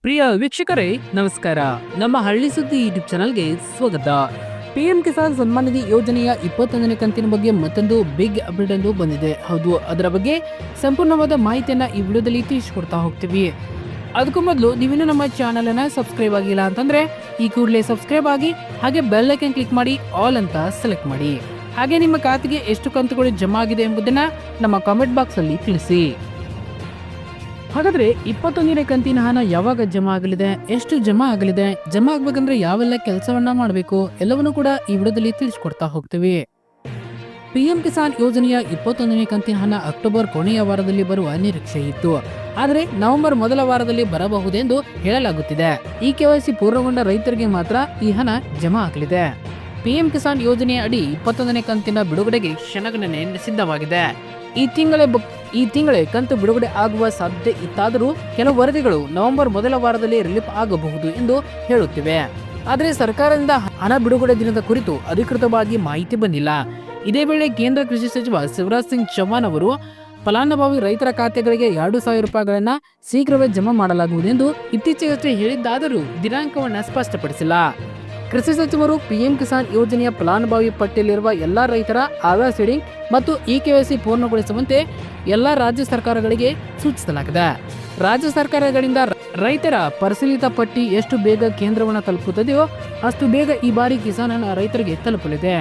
ಪ್ರಿಯ ವೀಕ್ಷಕರೇ ನಮಸ್ಕಾರ. ನಮ್ಮ ಹಳ್ಳಿ ಸುದ್ದಿ ಯೂಟ್ಯೂಬ್ ಚಾನಲ್ಗೆ ಸ್ವಾಗತ. ಪಿಎಂ ಕಿಸಾನ್ ಸನ್ಮಾನ್ ನಿಧಿ ಯೋಜನೆಯ 21ನೇ ಕಂತಿನ ಬಗ್ಗೆ ಮತ್ತೊಂದು ಬಿಗ್ ಅಪ್ಡೇಟ್ ಎಂದು ಬಂದಿದೆ. ಹೌದು, ಅದರ ಬಗ್ಗೆ ಸಂಪೂರ್ಣವಾದ ಮಾಹಿತಿಯನ್ನ ಈ ವಿಡಿಯೋದಲ್ಲಿ ತಿಳಿಸಿಕೊಡ್ತಾ ಹೋಗ್ತೀವಿ. ಅದಕ್ಕೂ ಮೊದಲು ನೀವಿನ್ನೂ ನಮ್ಮ ಚಾನಲ್ ಅನ್ನ ಸಬ್ಸ್ಕ್ರೈಬ್ ಆಗಿಲ್ಲ ಅಂತಂದ್ರೆ ಈ ಕೂಡಲೇ ಸಬ್ಸ್ಕ್ರೈಬ್ ಆಗಿ, ಹಾಗೆ ಬೆಲ್ ಐಕನ್ ಕ್ಲಿಕ್ ಮಾಡಿ ಆಲ್ ಅಂತ ಸೆಲೆಕ್ಟ್ ಮಾಡಿ. ಹಾಗೆ ನಿಮ್ಮ ಖಾತೆಗೆ ಎಷ್ಟು ಕಂತುಗಳು ಜಮಾ ಆಗಿದೆ ಎಂಬುದನ್ನ ನಮ್ಮ ಕಾಮೆಂಟ್ ಬಾಕ್ಸ್ ಅಲ್ಲಿ ತಿಳಿಸಿ. ಹಾಗಾದ್ರೆ 21ನೇ ಕಂತಿನ ಹಣ ಯಾವಾಗ ಜಮಾ ಆಗಲಿದೆ, ಎಷ್ಟು ಜಮಾ ಆಗಲಿದೆ, ಜಮಾ ಆಗ್ಬೇಕಂದ್ರೆ ಯಾವೆಲ್ಲ ಕೆಲಸವನ್ನ ಮಾಡಬೇಕು ಎಲ್ಲವನ್ನೂ ಕೂಡ ಈ ವಿಡಿಯೋದಲ್ಲಿ ತಿಳಿಸ್ಕೊಡ್ತಾ ಹೋಗ್ತೀವಿ. ಪಿಎಂ ಕಿಸಾನ್ ಯೋಜನೆಯ 21ನೇ ಕಂತಿನ ಹಣ ಅಕ್ಟೋಬರ್ ಕೊನೆಯ ವಾರದಲ್ಲಿ ಬರುವ ನಿರೀಕ್ಷೆ ಇತ್ತು. ಆದರೆ ನವೆಂಬರ್ ಮೊದಲ ವಾರದಲ್ಲಿ ಬರಬಹುದೆಂದು ಹೇಳಲಾಗುತ್ತಿದೆ. ಈ ಕೆವೈಸಿ ಪೂರ್ಣಗೊಂಡ ರೈತರಿಗೆ ಮಾತ್ರ ಈ ಹಣ ಜಮಾ ಆಗಲಿದೆ. ಪಿಎಂ ಕಿಸಾನ್ ಯೋಜನೆಯ ಅಡಿ 21ನೇ ಕಂತಿನ ಬಿಡುಗಡೆಗೆ ಕ್ಷಣಗಣನೆ ಸಿದ್ಧವಾಗಿದೆ. ಈ ತಿಂಗಳೇ ಕಂತು ಬಿಡುಗಡೆ ಆಗುವ ಸಾಧ್ಯತೆ ಇತ್ತಾದರೂ ಕೆಲವು ವರದಿಗಳು ನವೆಂಬರ್ ಮೊದಲ ವಾರದಲ್ಲಿ ರಿಲೀಫ್ ಆಗಬಹುದು ಎಂದು ಹೇಳುತ್ತಿವೆ. ಆದರೆ ಸರ್ಕಾರದಿಂದ ಹಣ ಬಿಡುಗಡೆ ದಿನದ ಕುರಿತು ಅಧಿಕೃತವಾಗಿ ಮಾಹಿತಿ ಬಂದಿಲ್ಲ. ಇದೇ ವೇಳೆ ಕೇಂದ್ರ ಕೃಷಿ ಸಚಿವ ಶಿವರಾಜ್ ಸಿಂಗ್ ಚೌಹಾಣ್ ಅವರು ಫಲಾನುಭವಿ ರೈತರ ಖಾತೆಗಳಿಗೆ 2,000 ರೂಪಾಯಿಗಳನ್ನ ಶೀಘ್ರವೇ ಜಮಾ ಮಾಡಲಾಗುವುದೆಂದು ಇತ್ತೀಚೆಗಷ್ಟೇ ಹೇಳಿದ್ದಾದರೂ ದಿನಾಂಕವನ್ನು ಸ್ಪಷ್ಟಪಡಿಸಿಲ್ಲ. ಕೃಷಿ ಸಚಿವರು ಪಿಎಂ ಕಿಸಾನ್ ಯೋಜನೆಯ ಫಲಾನುಭವಿ ಪಟ್ಟಿಯಲ್ಲಿರುವ ಎಲ್ಲಾ ರೈತರ ಆಧಾರ್ ಸೀಡಿಂಗ್ ಮತ್ತು ಇಕೆವೈಸಿ ಪೂರ್ಣಗೊಳಿಸುವಂತೆ ಎಲ್ಲಾ ರಾಜ್ಯ ಸರ್ಕಾರಗಳಿಗೆ ಸೂಚಿಸಲಾಗಿದೆ. ರಾಜ್ಯ ಸರ್ಕಾರಗಳಿಂದ ರೈತರ ಪರಿಶೀಲಿತ ಪಟ್ಟಿ ಎಷ್ಟು ಬೇಗ ಕೇಂದ್ರವನ್ನು ತಲುಪುತ್ತದೆಯೋ ಅಷ್ಟು ಬೇಗ ಈ ಬಾರಿ ಕಿಸಾನ್ ಹಣ ರೈತರಿಗೆ ತಲುಪಲಿದೆ.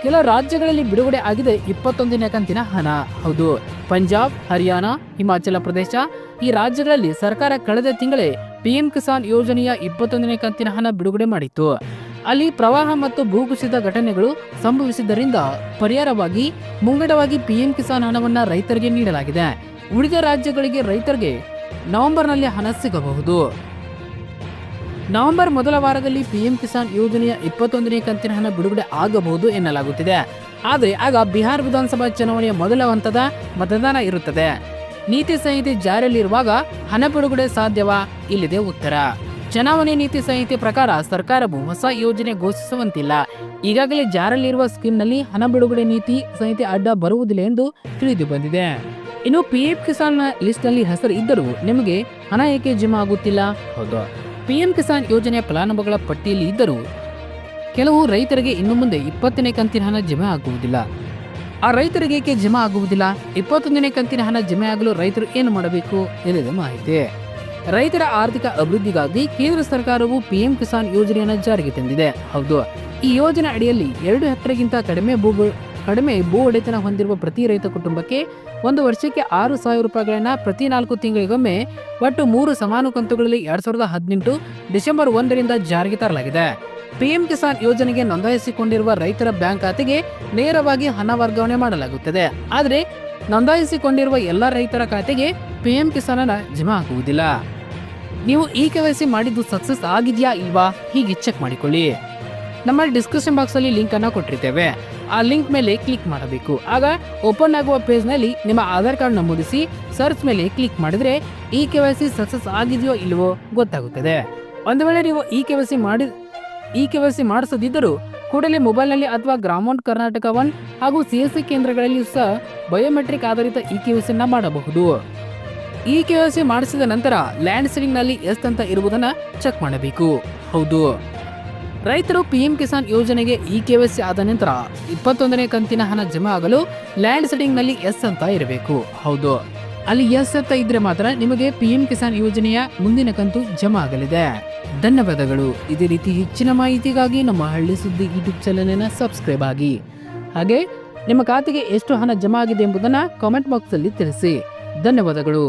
ಕೆಲ ರಾಜ್ಯಗಳಲ್ಲಿ ಬಿಡುಗಡೆ ಆಗಿದೆ 21ನೇ ಕಂತಿನ ಹಣ. ಹೌದು, ಪಂಜಾಬ್, ಹರಿಯಾಣ, ಹಿಮಾಚಲ ಪ್ರದೇಶ ಈ ರಾಜ್ಯಗಳಲ್ಲಿ ಸರ್ಕಾರ ಕಳೆದ ತಿಂಗಳೇ ಪಿಎಂ ಕಿಸಾನ್ ಯೋಜನೆಯ 21ನೇ ಕಂತಿನ ಹಣ ಬಿಡುಗಡೆ ಮಾಡಿತ್ತು. ಅಲ್ಲಿ ಪ್ರವಾಹ ಮತ್ತು ಭೂಕುಸಿತ ಘಟನೆಗಳು ಸಂಭವಿಸಿದ್ದರಿಂದ ಪರಿಹಾರವಾಗಿ ಮುಂಗಡವಾಗಿ ಪಿಎಂ ಕಿಸಾನ್ ಹಣವನ್ನ ರೈತರಿಗೆ ನೀಡಲಾಗಿದೆ. ಉಳಿದ ರಾಜ್ಯಗಳಿಗೆ ರೈತರಿಗೆ ನವೆಂಬರ್ನಲ್ಲಿ ಹಣ ಸಿಗಬಹುದು. ನವೆಂಬರ್ ಮೊದಲ ವಾರದಲ್ಲಿ ಪಿಎಂ ಕಿಸಾನ್ ಯೋಜನೆಯ 21ನೇ ಕಂತಿನ ಹಣ ಬಿಡುಗಡೆ ಆಗಬಹುದು ಎನ್ನಲಾಗುತ್ತಿದೆ. ಆದರೆ ಆಗ ಬಿಹಾರ ವಿಧಾನಸಭಾ ಚುನಾವಣೆಯ ಮೊದಲ ಹಂತದ ಮತದಾನ ಇರುತ್ತದೆ. ನೀತಿ ಸಂಹಿತೆ ಜಾರಿಯಲ್ಲಿರುವಾಗ ಹಣ ಬಿಡುಗಡೆ ಸಾಧ್ಯವಾ? ಇಲ್ಲಿದೆ ಉತ್ತರ. ಚುನಾವಣೆ ನೀತಿ ಸಂಹಿತೆ ಪ್ರಕಾರ ಸರ್ಕಾರವು ಹೊಸ ಯೋಜನೆ ಘೋಷಿಸುವಂತಿಲ್ಲ. ಈಗಾಗಲೇ ಜಾರಿಯಲ್ಲಿರುವ ಸ್ಕೀಮ್ನಲ್ಲಿ ಹಣ ಬಿಡುಗಡೆ ನೀತಿ ಸಂಹಿತೆ ಅಡ್ಡ ಬರುವುದಿಲ್ಲ ಎಂದು ತಿಳಿದು ಬಂದಿದೆ. ಇನ್ನು ಪಿಎಂ ಕಿಸಾನ್ ಲಿಸ್ಟ್ ನಲ್ಲಿ ಹೆಸರು ಇದ್ದರೂ ನಿಮಗೆ ಹಣ ಏಕೆ ಜಮಾ ಆಗುತ್ತಿಲ್ಲ? ಹೌದು, ಪಿಎಂ ಕಿಸಾನ್ ಯೋಜನೆಯ ಫಲಾನುಭವಿಗಳ ಪಟ್ಟಿಯಲ್ಲಿ ಇದ್ದರೂ ಕೆಲವು ರೈತರಿಗೆ ಇನ್ನು ಮುಂದೆ 20ನೇ ಕಂತಿನ ಹಣ ಜಮಾ ಆಗುವುದಿಲ್ಲ. ಆ ರೈತರಿಗೆ ಏಕೆ ಜಮಾ ಆಗುವುದಿಲ್ಲ? 21ನೇ ಕಂತಿನ ಹಣ ಜಮಾ ಆಗಲು ರೈತರು ಏನು ಮಾಡಬೇಕು ಎನ್ನುವುದು ಮಾಹಿತಿ. ರೈತರ ಆರ್ಥಿಕ ಅಭಿವೃದ್ಧಿಗಾಗಿ ಕೇಂದ್ರ ಸರ್ಕಾರವು ಪಿಎಂ ಕಿಸಾನ್ ಯೋಜನೆಯನ್ನು ಜಾರಿಗೆ ತಂದಿದೆ. ಹೌದು, ಈ ಯೋಜನೆ ಅಡಿಯಲ್ಲಿ 2 ಹೆಕ್ಟರ್ಗಿಂತ ಕಡಿಮೆ ಭೂ ಒಡೆತನ ಹೊಂದಿರುವ ಪ್ರತಿ ರೈತ ಕುಟುಂಬಕ್ಕೆ 1 ವರ್ಷಕ್ಕೆ 6,000 ರೂಪಾಯಿಗಳನ್ನ ಪ್ರತಿ 4 ತಿಂಗಳಿಗೊಮ್ಮೆ ಒಟ್ಟು 3 ಸಮಾನ ಕಂತುಗಳಲ್ಲಿ 2018 ಡಿಸೆಂಬರ್ 1ರಿಂದ ಜಾರಿಗೆ ತರಲಾಗಿದೆ. ಪಿಎಂ ಕಿಸಾನ್ ಯೋಜನೆಗೆ ನೋಂದಾಯಿಸಿಕೊಂಡಿರುವ ರೈತರ ಬ್ಯಾಂಕ್ ಖಾತೆಗೆ ನೇರವಾಗಿ ಹಣ ವರ್ಗಾವಣೆ ಮಾಡಲಾಗುತ್ತದೆ. ಆದರೆ ನೋಂದಾಯಿಸಿಕೊಂಡಿರುವ ಎಲ್ಲ ರೈತರ ಖಾತೆಗೆ ಪಿಎಂ ಕಿಸಾನ್ ಹಣ ಜಮಾ ಆಗುವುದಿಲ್ಲ. ನೀವು ಇಕೆವೈಸಿ ಮಾಡಿದ್ದು ಸಕ್ಸಸ್ ಆಗಿದೆಯಾ ಇಲ್ವಾ ಹೀಗೆ ಚೆಕ್ ಮಾಡಿಕೊಳ್ಳಿ. ನಮ್ಮ ಡಿಸ್ಕ್ರಿಪ್ಷನ್ ಬಾಕ್ಸ್ ಅಲ್ಲಿ ಲಿಂಕ್ ಅನ್ನ ಕೊಟ್ಟಿರ್ತೇವೆ. ಆ ಲಿಂಕ್ ಮೇಲೆ ಕ್ಲಿಕ್ ಮಾಡಬೇಕು. ಆಗ ಓಪನ್ ಆಗುವ ಪೇಜ್ ನಲ್ಲಿ ನಿಮ್ಮ ಆಧಾರ್ ಕಾರ್ಡ್ ನಮೂದಿಸಿ ಸರ್ಚ್ ಮೇಲೆ ಕ್ಲಿಕ್ ಮಾಡಿದ್ರೆ ಇಕೆವೈಸಿ ಸಕ್ಸಸ್ ಆಗಿದೆಯೋ ಇಲ್ವೋ ಗೊತ್ತಾಗುತ್ತದೆ. ಒಂದು ವೇಳೆ ನೀವು ಇಕೆವೈಸಿ ಮಾಡಿಸದಿದ್ದರೂ ಕೂಡಲೇ ಮೊಬೈಲ್ನಲ್ಲಿ ಅಥವಾ ಗ್ರಾಮೋನ್ ಕರ್ನಾಟಕ 1 ಹಾಗೂ ಸಿಎಸ್ಸಿ ಕೇಂದ್ರಗಳಲ್ಲಿ ಸಹ ಬಯೋಮೆಟ್ರಿಕ್ ಆಧಾರಿತ ಇಕೆವೈಸಿಯನ್ನ ಮಾಡಬಹುದು. ಇಕೆವೈಸಿ ಮಾಡಿಸಿದ ನಂತರ ಲ್ಯಾಂಡ್ ಸೀಡಿಂಗ್ ನಲ್ಲಿ ಎಷ್ಟು ಅಂತ ಇರುವುದನ್ನ ಚೆಕ್ ಮಾಡಬೇಕು. ಹೌದು, ರೈತರು ಪಿಎಂ ಕಿಸಾನ್ ಯೋಜನೆಗೆ ಇಕೆವೈಸಿ ಆದ ನಂತರ 21ನೇ ಕಂತಿನ ಹಣ ಜಮಾ ಆಗಲು ಲ್ಯಾಂಡ್ ಸೀಡಿಂಗ್ ನಲ್ಲಿ ಎಸ್ ಅಂತ ಇರಬೇಕು. ಹೌದು, ಅಲ್ಲಿ ಎಸ್ ಅಂತ ಇದ್ರೆ ಮಾತ್ರ ನಿಮಗೆ ಪಿಎಂ ಕಿಸಾನ್ ಯೋಜನೆಯ ಮುಂದಿನ ಕಂತು ಜಮಾ ಆಗಲಿದೆ. ಧನ್ಯವಾದಗಳು. ಇದೇ ರೀತಿ ಹೆಚ್ಚಿನ ಮಾಹಿತಿಗಾಗಿ ನಮ್ಮ ಹಳ್ಳಿ ಸುದ್ದಿ ಯೂಟ್ಯೂಬ್ ಚಾನೆಲ್ ಸಬ್ಸ್ಕ್ರೈಬ್ ಆಗಿ. ಹಾಗೆ ನಿಮ್ಮ ಖಾತೆಗೆ ಎಷ್ಟು ಹಣ ಜಮಾ ಆಗಿದೆ ಎಂಬುದನ್ನು ಕಾಮೆಂಟ್ ಬಾಕ್ಸ್ ಅಲ್ಲಿ ತಿಳಿಸಿ. ಧನ್ಯವಾದಗಳು.